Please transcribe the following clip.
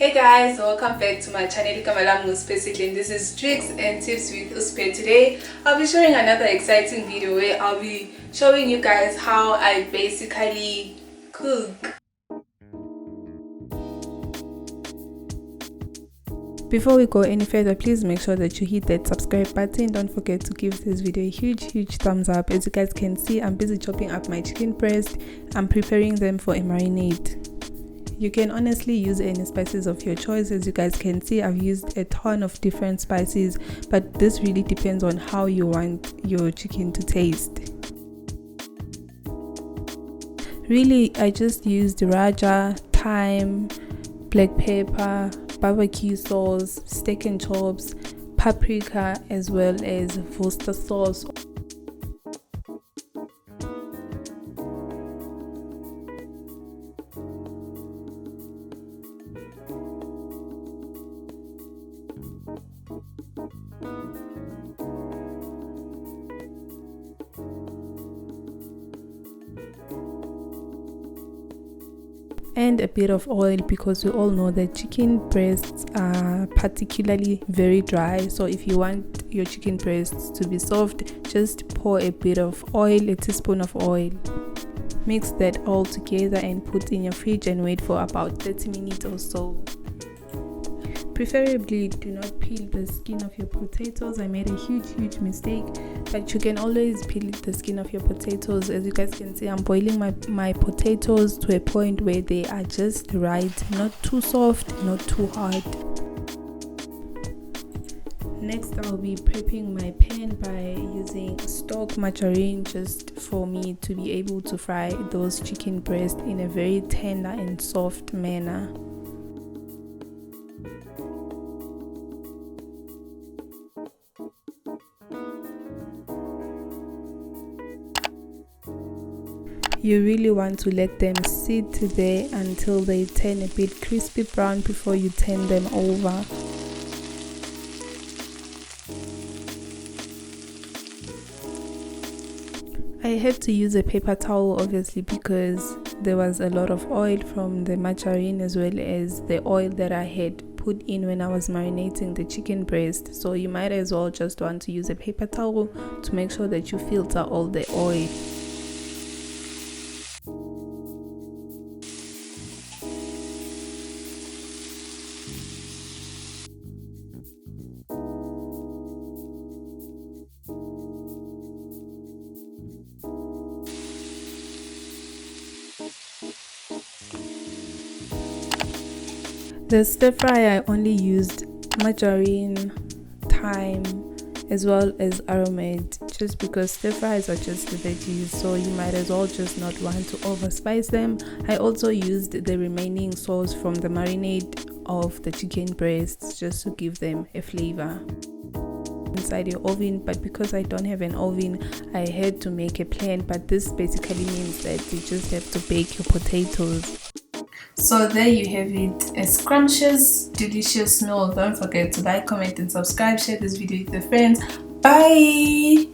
Hey guys, welcome back to my channel. Basically, and this is Tricks and Tips with Uspe. Today I'll be showing another exciting video where I'll be showing you guys how I basically cook. Before we go any further, please make sure that you hit that subscribe button. Don't forget to give this video a huge thumbs up. As you guys can see, I'm busy chopping up my chicken breast. I'm preparing them for a marinade. You can honestly use any spices of your choice. As you guys can see, I've used a ton of different spices, but this really depends on how you want your chicken to taste. Really, I just used raja, thyme, black pepper, barbecue sauce, steak and chops, paprika, as well as Worcester sauce. And a bit of oil, because we all know that chicken breasts are particularly very dry. So if you want your chicken breasts to be soft, just pour a bit of oil, a teaspoon of oil. Mix that all together and put in your fridge and wait for about 30 minutes or so. Preferably do not peel the skin of your potatoes. I made a huge mistake, but you can always peel the skin of your potatoes. As you guys can see, I'm boiling my potatoes to a point where they are just right, not too soft, not too hard. Next, I'll be prepping my pan by using stock margarine, just for me to be able to fry those chicken breasts in a very tender and soft manner. You really want to let them sit there until they turn a bit crispy brown before you turn them over. I had to use a paper towel obviously because there was a lot of oil from the margarine as well as the oil that I had put in when I was marinating the chicken breast. So you might as well just want to use a paper towel to make sure that you filter all the oil. The stir fry, I only used margarine, thyme, as well as aromat, just because stir fries are just veggies, so you might as well just not want to overspice them. I also used the remaining sauce from the marinade of the chicken breasts just to give them a flavor inside your oven, but because I don't have an oven, I had to make a plan. But this basically means that you just have to bake your potatoes. So there you have it, a scrumptious, delicious meal. Don't forget to like, comment and subscribe. Share this video with your friends. Bye.